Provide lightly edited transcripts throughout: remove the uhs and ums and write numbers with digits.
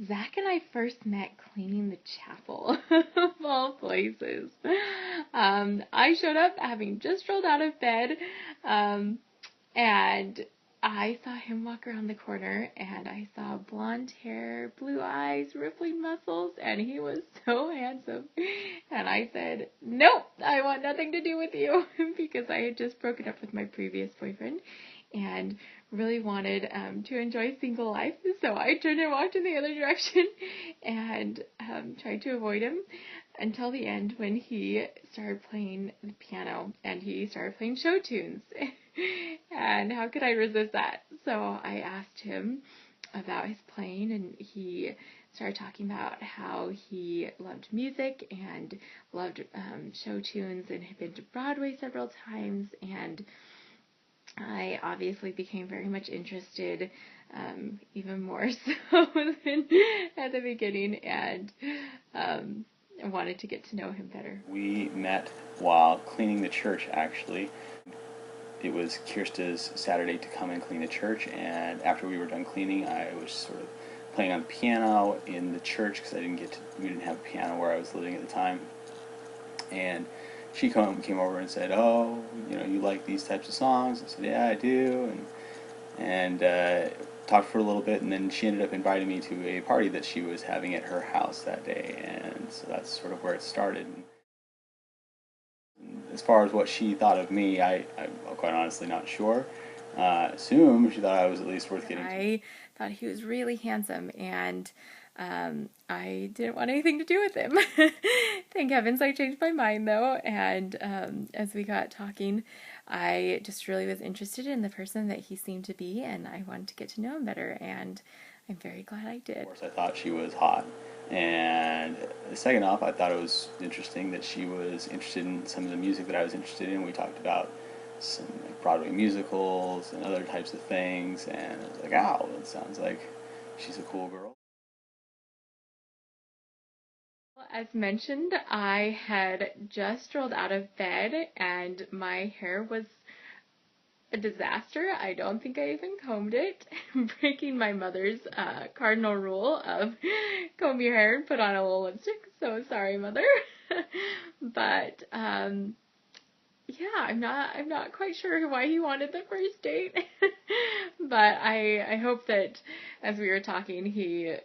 Zach and I first met cleaning the chapel, of all places. I showed up having just rolled out of bed, and I saw him walk around the corner, and I saw blonde hair, blue eyes, rippling muscles, and he was so handsome. And I said, nope, I want nothing to do with you, because I had just broken up with my previous boyfriend, and really wanted to enjoy single life, so I turned and walked in the other direction and tried to avoid him until the end when he started playing the piano and he started playing show tunes. And how could I resist that? So I asked him about his playing, and he started talking about how he loved music and loved show tunes and had been to Broadway several times, and I obviously became very much interested, even more so than at the beginning, and wanted to get to know him better. We met while cleaning the church, actually. It was Kiersta's Saturday to come and clean the church, and after we were done cleaning, I was sort of playing on the piano in the church because we didn't have a piano where I was living at the time. And she came over and said, "Oh, you like these types of songs?" I said, "Yeah, I do," and talked for a little bit, and then she ended up inviting me to a party that she was having at her house that day, and so that's sort of where it started. As far as what she thought of me, I'm quite honestly not sure. Assume she thought I was at least worth getting to. I thought he was really handsome, and I didn't want anything to do with him. Thank heavens I changed my mind, though, and as we got talking, I just really was interested in the person that he seemed to be, and I wanted to get to know him better, and I'm very glad I did. Of course, I thought she was hot. And second off, I thought it was interesting that she was interested in some of the music that I was interested in. We talked about some Broadway musicals and other types of things, and I was like, "Oh, it sounds like she's a cool girl." As mentioned, I had just rolled out of bed and my hair was a disaster. I don't think I even combed it, breaking my mother's cardinal rule of comb your hair and put on a little lipstick. So sorry, Mother. But yeah, I'm not quite sure why he wanted the first date. But I hope that as we were talking, he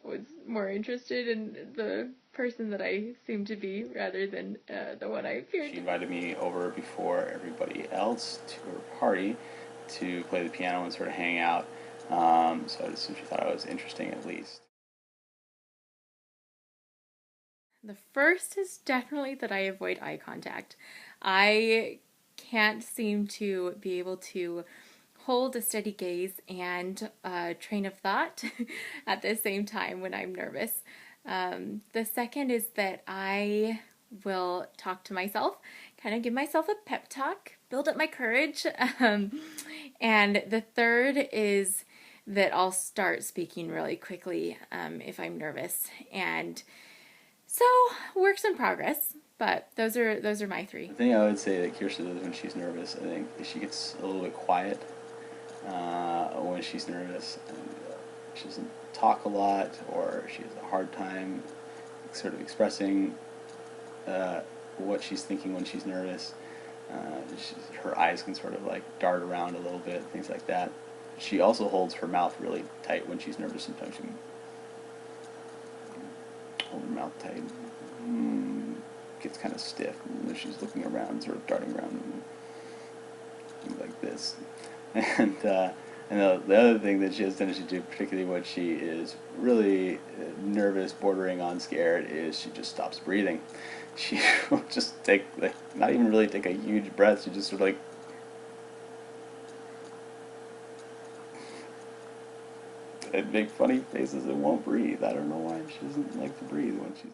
was more interested in the person that I seemed to be rather than the one I appeared. She invited me over before everybody else to her party to play the piano and sort of hang out. So I assumed she thought I was interesting at least. The first is definitely that I avoid eye contact. I can't seem to be able to hold a steady gaze and a train of thought at the same time when I'm nervous. The second is that I will talk to myself, kind of give myself a pep talk, build up my courage. And the third is that I'll start speaking really quickly if I'm nervous. And so, works in progress, but those are my three. The thing I would say that Kiersta does when she's nervous, I think, is she gets a little bit quiet when she's nervous. And, she doesn't talk a lot, or she has a hard time sort of expressing what she's thinking when she's nervous. Her eyes can sort of like dart around a little bit, things like that. She also holds her mouth really tight when she's nervous. Sometimes she can hold her mouth tight. Gets kind of stiff when she's looking around, sort of darting around like this. And the other thing that she has tendency to do, particularly when she is really nervous, bordering on scared, is she just stops breathing. She will just take, not even really take a huge breath, she just sort of and make funny faces and won't breathe. I don't know why she doesn't like to breathe when she's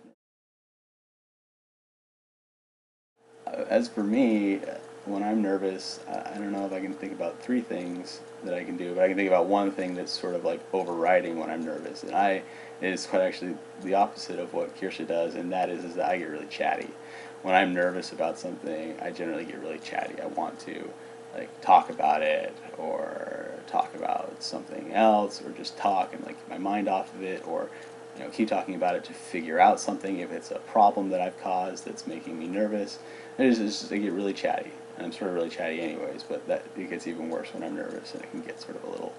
nervous. As for me, when I'm nervous, I don't know if I can think about three things that I can do, but I can think about one thing that's sort of like overriding when I'm nervous. And it is quite actually the opposite of what Kiersta does, and that is that I get really chatty. When I'm nervous about something, I generally get really chatty. I want to talk about it or to talk about something else, or just talk and like get my mind off of it, or keep talking about it to figure out something if it's a problem that I've caused that's making me nervous. I get really chatty, and I'm sort of really chatty anyways, but it gets even worse when I'm nervous, and it can get sort of a little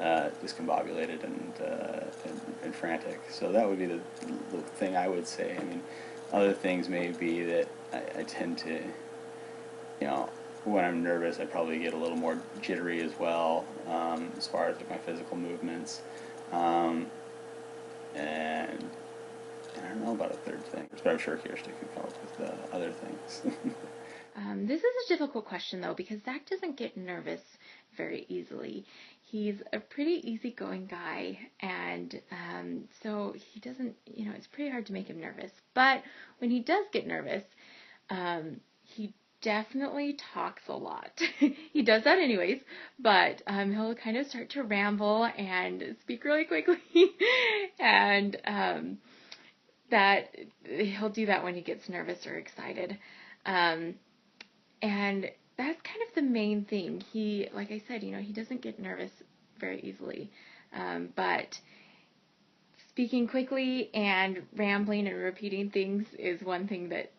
discombobulated and frantic. So that would be the thing I would say. I mean, other things may be that I tend to, when I'm nervous, I probably get a little more jittery as well, as far as like my physical movements. And I don't know about a third thing, but I'm sure Kiersta could come up with other things. This is a difficult question, though, because Zach doesn't get nervous very easily. He's a pretty easygoing guy, and so he doesn't, it's pretty hard to make him nervous. But when he does get nervous, he definitely talks a lot. He does that anyways, but he'll kind of start to ramble and speak really quickly, and that he'll do that when he gets nervous or excited. And that's kind of the main thing. He, like I said, he doesn't get nervous very easily, but speaking quickly and rambling and repeating things is one thing that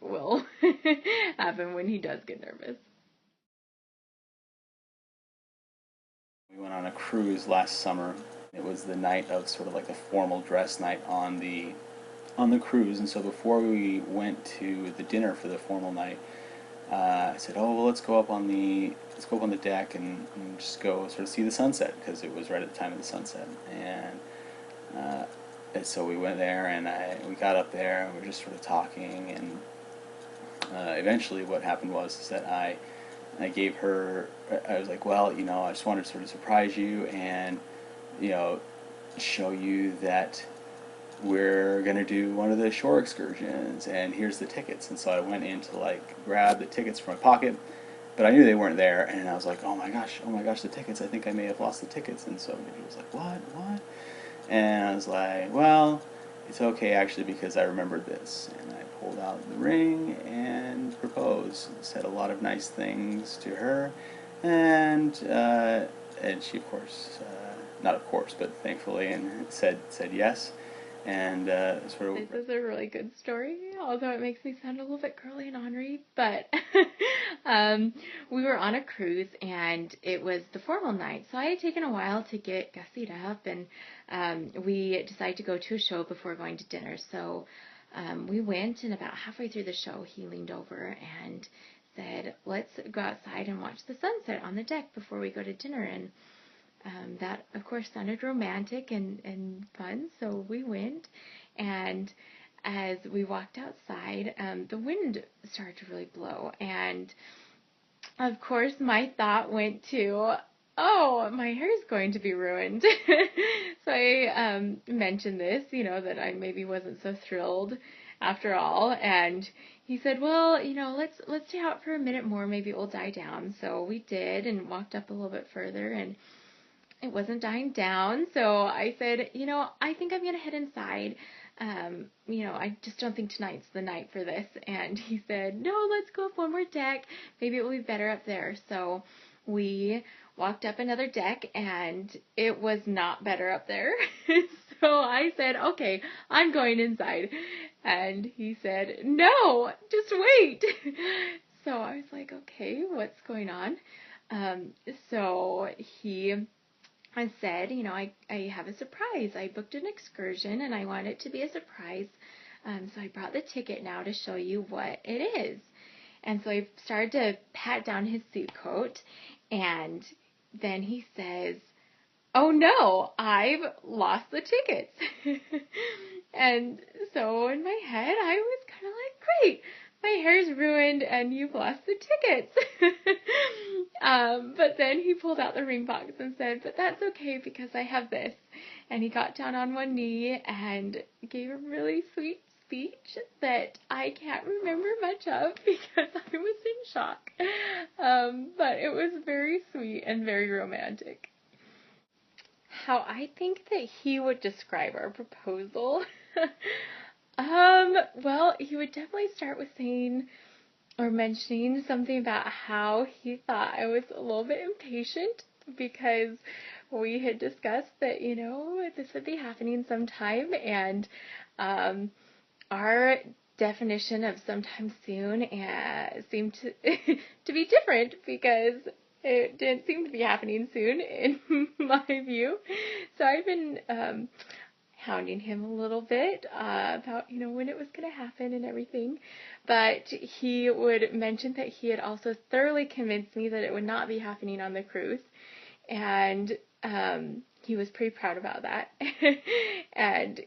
will happen when he does get nervous. We went on a cruise last summer. It was the night of sort of like the formal dress night on the cruise, and so before we went to the dinner for the formal night, I said, "Oh, well, let's go up on the deck and just go sort of see the sunset," because it was right at the time of the sunset. And so we went there, and we got up there, and we were just sort of talking, and eventually what happened was that I gave her, I was like, well, I just wanted to sort of surprise you and, show you that we're going to do one of the shore excursions, and here's the tickets. And so I went in to like grab the tickets from my pocket, but I knew they weren't there, and I was like, oh my gosh, the tickets, I think I may have lost the tickets. And so he was like, what? And I was like, well, it's okay actually, because I remembered this. And I pulled out the ring and proposed, said a lot of nice things to her, and she, of course, not of course, but thankfully, and said yes. And sort of. This is a really good story, although it makes me sound a little bit girly and ornery. But we were on a cruise, and it was the formal night. So I had taken a while to get gussied up, and we decided to go to a show before going to dinner. So we went, and about halfway through the show, he leaned over and said, "Let's go outside and watch the sunset on the deck before we go to dinner." And that, of course, sounded romantic and fun, so we went, and as we walked outside, the wind started to really blow, and of course, my thought went to, oh, my hair is going to be ruined. So I mentioned this, that I maybe wasn't so thrilled after all, and he said, well, let's stay out for a minute more, maybe it will die down. So we did, and walked up a little bit further, and it wasn't dying down, so I said, I think I'm going to head inside. I just don't think tonight's the night for this. And he said, no, let's go up one more deck. Maybe it will be better up there. So we walked up another deck, and it was not better up there. So I said, okay, I'm going inside. And he said, no, just wait. So I was like, okay, what's going on? So I said, I have a surprise. I booked an excursion, and I want it to be a surprise. So I brought the ticket now to show you what it is. And so I started to pat down his suit coat, and then he says, oh no, I've lost the tickets. And so in my head, I was kind of like, great, my hair's ruined and you've lost the tickets. But then he pulled out the ring box and said, but that's okay because I have this. And he got down on one knee and gave a really sweet speech that I can't remember much of because I was in shock. But it was very sweet and very romantic. How I think that he would describe our proposal. Well, he would definitely start with saying or mentioning something about how he thought I was a little bit impatient because we had discussed that, this would be happening sometime, and our definition of sometime soon seemed to to be different, because it didn't seem to be happening soon in my view. So I've been hounding him a little bit about, when it was going to happen and everything. But he would mention that he had also thoroughly convinced me that it would not be happening on the cruise. And he was pretty proud about that. And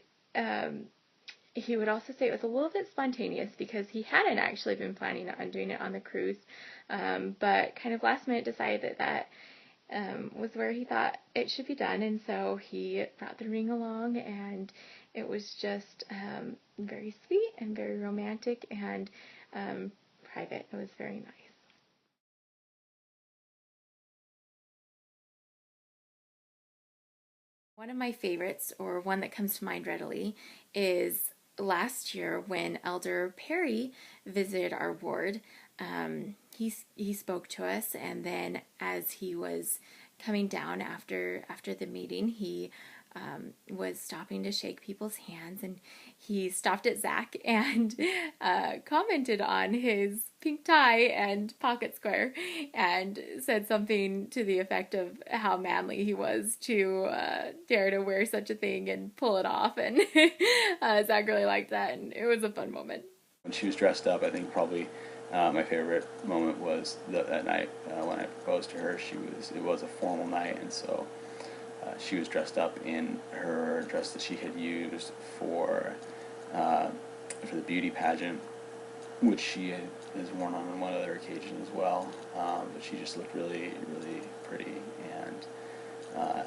he would also say it was a little bit spontaneous, because he hadn't actually been planning on doing it on the cruise, but kind of last minute decided that was where he thought it should be done, and so he brought the ring along, and it was just very sweet and very romantic and private. It was very nice. One of my favorites, or one that comes to mind readily, is last year when Elder Perry visited our ward. He spoke to us, and then as he was coming down after the meeting, he was stopping to shake people's hands, and he stopped at Zach and commented on his pink tie and pocket square, and said something to the effect of how manly he was to dare to wear such a thing and pull it off, and Zach really liked that, and it was a fun moment. When she was dressed up, I think probably my favorite moment was that night when I proposed to her. It was a formal night, and so she was dressed up in her dress that she had used for the beauty pageant, which she has worn on one other occasion as well. But she just looked really, really pretty, and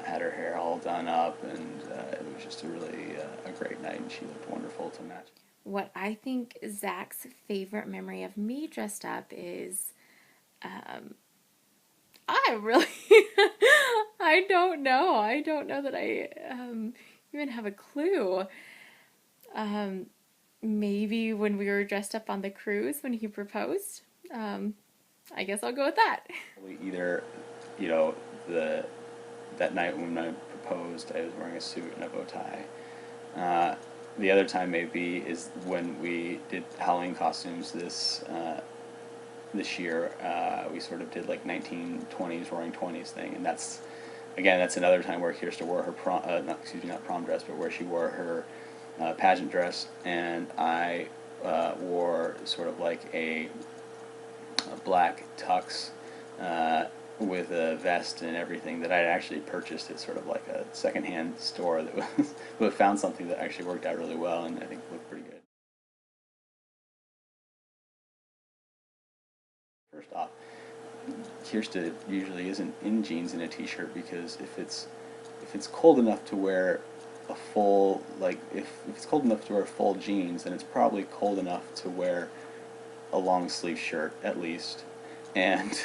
had her hair all done up, and it was just a really a great night, and she looked wonderful to match. What I think Zach's favorite memory of me dressed up is, I really, I don't know. I don't know that I even have a clue. Maybe when we were dressed up on the cruise when he proposed. I guess I'll go with that. Either, that night when I proposed, I was wearing a suit and a bow tie. The other time maybe is when we did Halloween costumes this year. We sort of did like 1920s Roaring 20s thing, and that's another time where Kiersta wore her not prom dress, but where she wore her pageant dress, and I wore sort of like a black tux with a vest and everything that I'd actually purchased at sort of like a secondhand store that was but found something that actually worked out really well, and I think looked pretty good. First off, Kiersta usually isn't in jeans and a t-shirt, because if it's cold enough to wear a full, like if it's cold enough to wear full jeans, then it's probably cold enough to wear a long sleeve shirt at least, and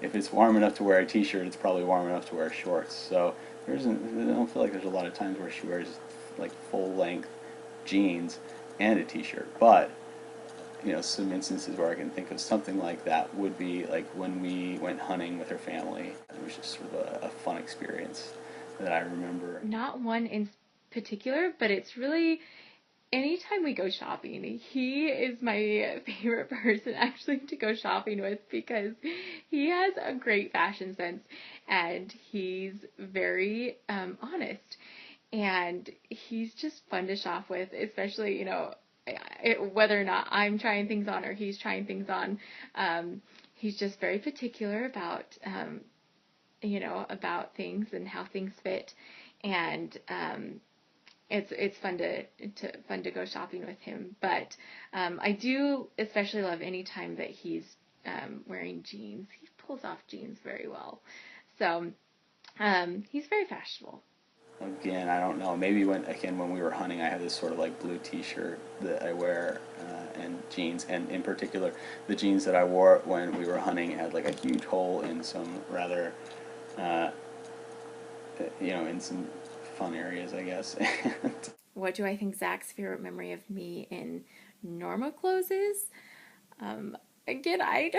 if it's warm enough to wear a t-shirt, it's probably warm enough to wear shorts. So I don't feel like there's a lot of times where she wears like full length jeans and a t-shirt, but some instances where I can think of something like that would be like when we went hunting with her family. It was just sort of a fun experience that I remember. Not one in particular, but it's really anytime we go shopping, he is my favorite person actually to go shopping with, because he has a great fashion sense, and he's very honest, and he's just fun to shop with, especially, whether or not I'm trying things on or he's trying things on. He's just very particular about, about things and how things fit, and it's fun to go shopping with him. But I do especially love any time that he's wearing jeans. He pulls off jeans very well, so he's very fashionable. Again, I don't know. Maybe when we were hunting, I have this sort of like blue T-shirt that I wear, and jeans, and in particular, the jeans that I wore when we were hunting had like a huge hole in some rather, in some fun areas, I guess. What do I think Zach's favorite memory of me in normal clothes is? Again, I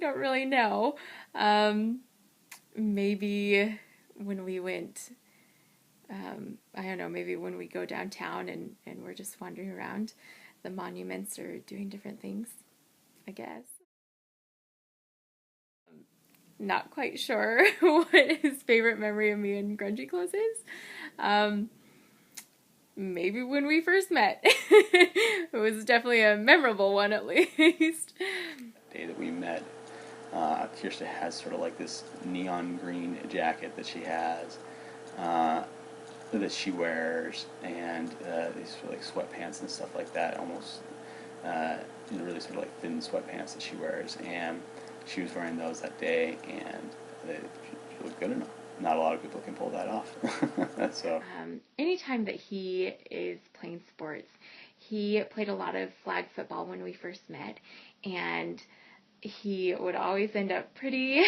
don't really know. maybe when we went, I don't know, maybe when we go downtown and we're just wandering around the monuments or doing different things, I guess. Not quite sure what his favorite memory of me in grungy clothes is. Um, Maybe when we first met. It was definitely a memorable one, at least. The day that we met, Kiersta has sort of like this neon green jacket that she has, that she wears, and these sort of like sweatpants and stuff like that, almost really sort of like thin sweatpants that she wears, and she was wearing those that day, and she looked good enough. Not a lot of people can pull that off. So, anytime that he is playing sports, he played a lot of flag football when we first met, and he would always end up pretty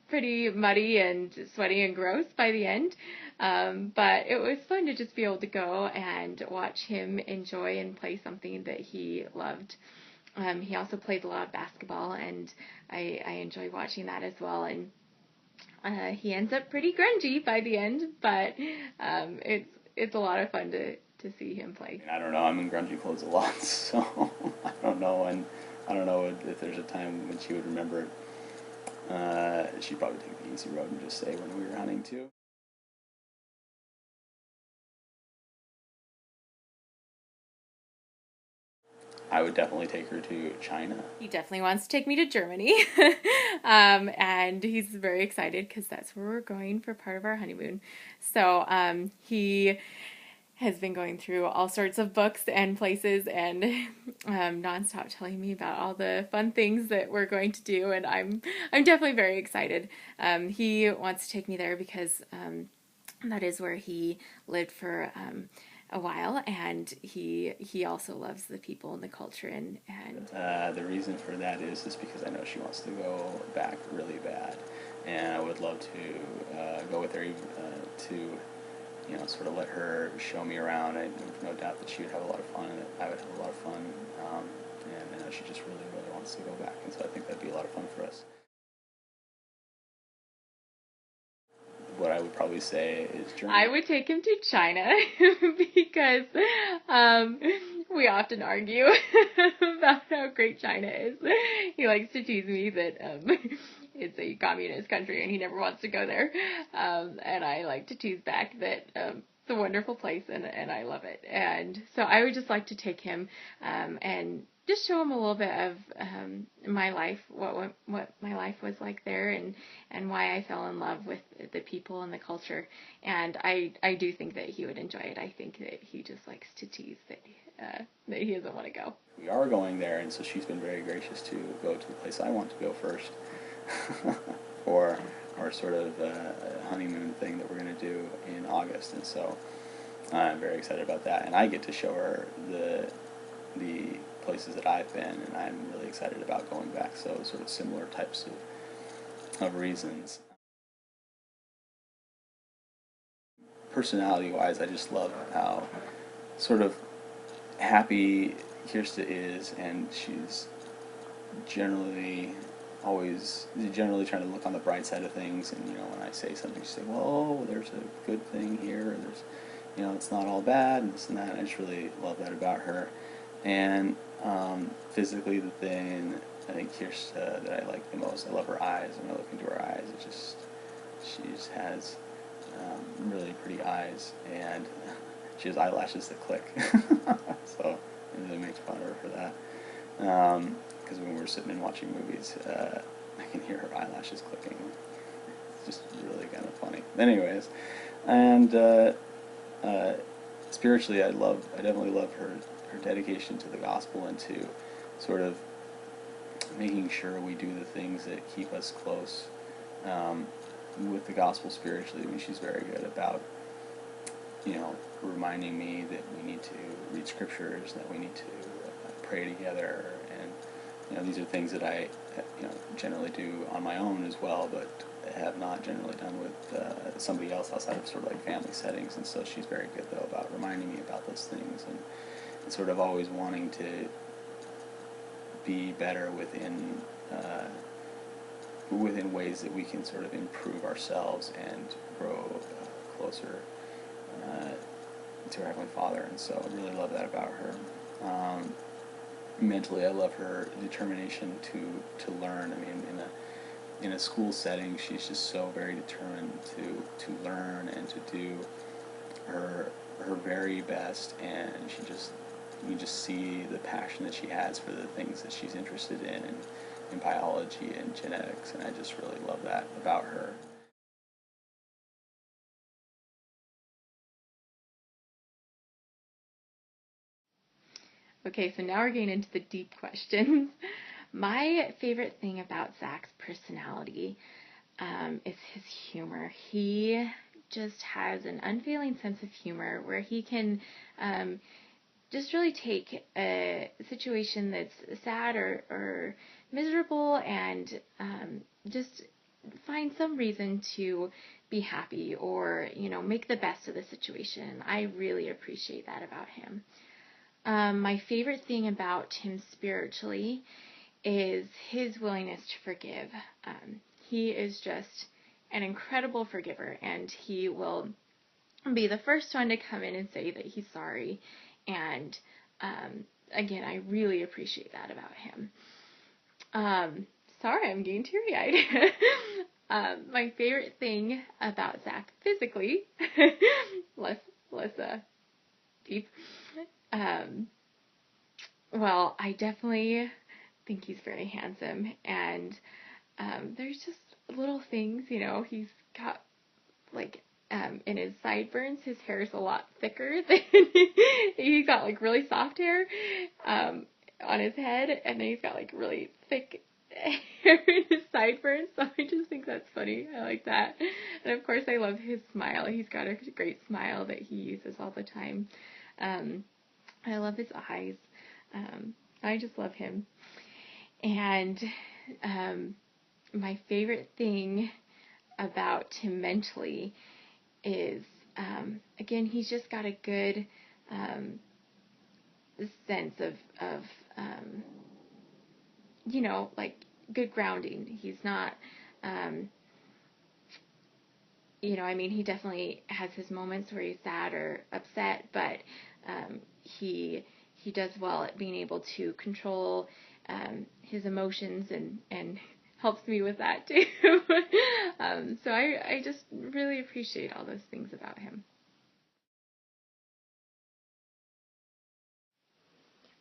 pretty muddy and sweaty and gross by the end. But it was fun to just be able to go and watch him enjoy and play something that he loved. He also plays a lot of basketball, and I enjoy watching that as well. And he ends up pretty grungy by the end, but it's a lot of fun to see him play. I don't know. I'm in grungy clothes a lot, so I don't know. And I don't know if there's a time when she would remember it. She'd probably take the easy road and just say when we were hunting too. I would definitely take her to China. He definitely wants to take me to Germany. And he's very excited because that's where we're going for part of our honeymoon. So he has been going through all sorts of books and places and nonstop telling me about all the fun things that we're going to do, and I'm definitely very excited. He wants to take me there because that is where he lived for a while, and he also loves the people and the culture, and the reason for that is because I know she wants to go back really bad, and I would love to go with her to sort of let her show me around. I have no doubt that she would have a lot of fun, and that I would have a lot of fun, and I know she just really, really wants to go back, and so I think that'd be a lot of fun for us. What I would probably say is Germany. I would take him to China because we often argue about how great China is. He likes to tease me that it's a communist country and he never wants to go there. And I like to tease back that it's a wonderful place and I love it. And so I would just like to take him and just show him a little bit of my life, what my life was like there, and why I fell in love with the people and the culture. And I do think that he would enjoy it. I think that he just likes to tease that he doesn't want to go. We are going there, and so she's been very gracious to go to the place I want to go first for our sort of honeymoon thing that we're going to do in August. And so I'm very excited about that. And I get to show her the places that I've been, and I'm really excited about going back. So sort of similar types of reasons. Personality-wise, I just love how sort of happy Kiersta is, and she's generally trying to look on the bright side of things. And when I say something, she say, "Well, there's a good thing here, and there's it's not all bad," and this and that. And I just really love that about her. And physically, the thing I think Kiersta that I like the most, I love her eyes. When I look into her eyes, she just has really pretty eyes, and she has eyelashes that click. So it really makes fun of her for that. Because when we're sitting and watching movies, I can hear her eyelashes clicking. It's just really kind of funny. Anyways, and spiritually, I definitely love her dedication to the gospel and to sort of making sure we do the things that keep us close with the gospel spiritually. I mean, she's very good about reminding me that we need to read scriptures, that we need to pray together, and these are things that I generally do on my own as well, but have not generally done with somebody else outside of sort of like family settings. And so she's very good though about reminding me about those things, and sort of always wanting to be better within within ways that we can sort of improve ourselves and grow closer to our Heavenly Father. And so I really love that about her. Mentally, I love her determination to learn. I mean, in a school setting, she's just so very determined to learn and to do her very best, and you just see the passion that she has for the things that she's interested in biology and genetics, and I just really love that about her. Okay, so now we're getting into the deep questions. My favorite thing about Zach's personality is his humor. He just has an unfailing sense of humor where he can just really take a situation that's sad or miserable and just find some reason to be happy or, make the best of the situation. I really appreciate that about him. My favorite thing about him spiritually is his willingness to forgive. He is just an incredible forgiver, and he will be the first one to come in and say that he's sorry. And again, I really appreciate that about him. Sorry, I'm getting teary-eyed. My favorite thing about Zach physically, less deep. Well, I definitely think he's very handsome, and there's just little things, he's got in his sideburns, his hair is a lot thicker than he's got really soft hair on his head, and then he's got really thick hair in his sideburns, so I just think that's funny. I like that. And of course I love his smile. He's got a great smile that he uses all the time. I love his eyes. I just love him. And my favorite thing about him mentally is, again, he's just got a good sense of good grounding. He's not, he definitely has his moments where he's sad or upset, but he does well at being able to control his emotions and helps me with that too. So I just really appreciate all those things about him.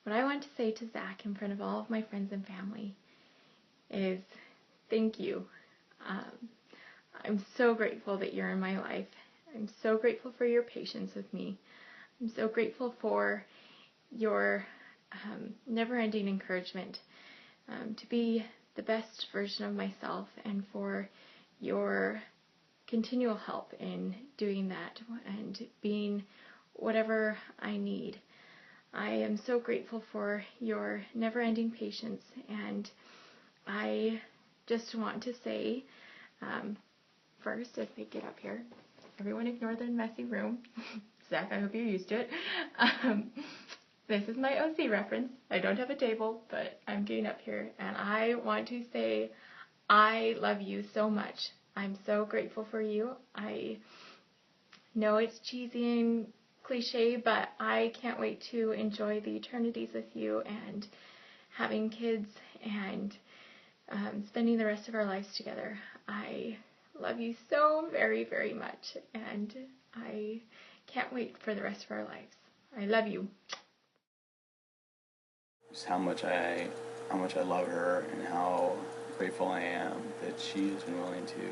What I want to say to Zach in front of all of my friends and family is thank you. I'm so grateful that you're in my life. I'm so grateful for your patience with me. I'm so grateful for your never-ending encouragement to be the best version of myself, and for your continual help in doing that and being whatever I need. I am so grateful for your never-ending patience, and I just want to say, first, as they get up here, everyone ignore the messy room. Zach, I hope you're used to it. This is my OC reference. I don't have a table, but I'm getting up here, and I want to say I love you so much. I'm so grateful for you. I know it's cheesy and cliche, but I can't wait to enjoy the eternities with you and having kids and spending the rest of our lives together. I love you so very, very much, and I can't wait for the rest of our lives. I love you. Just how much I love her, and how grateful I am that she has been willing to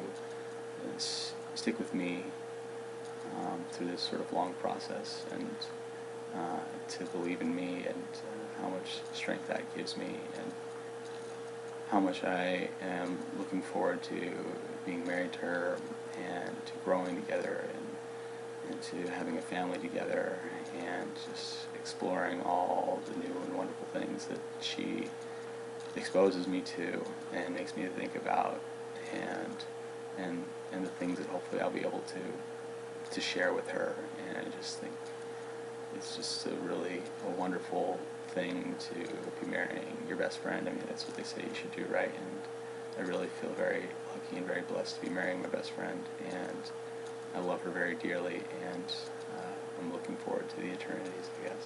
stick with me through this sort of long process, and to believe in me, and how much strength that gives me, and how much I am looking forward to being married to her, and to growing together, and to having a family together, and just exploring all the new and wonderful things that she exposes me to and makes me think about, and the things that hopefully I'll be able to share with her. And I just think it's just a wonderful thing to be marrying your best friend. I mean, that's what they say you should do, right? And I really feel very lucky and very blessed to be marrying my best friend, and I love her very dearly, and I'm looking forward to the eternities, I guess.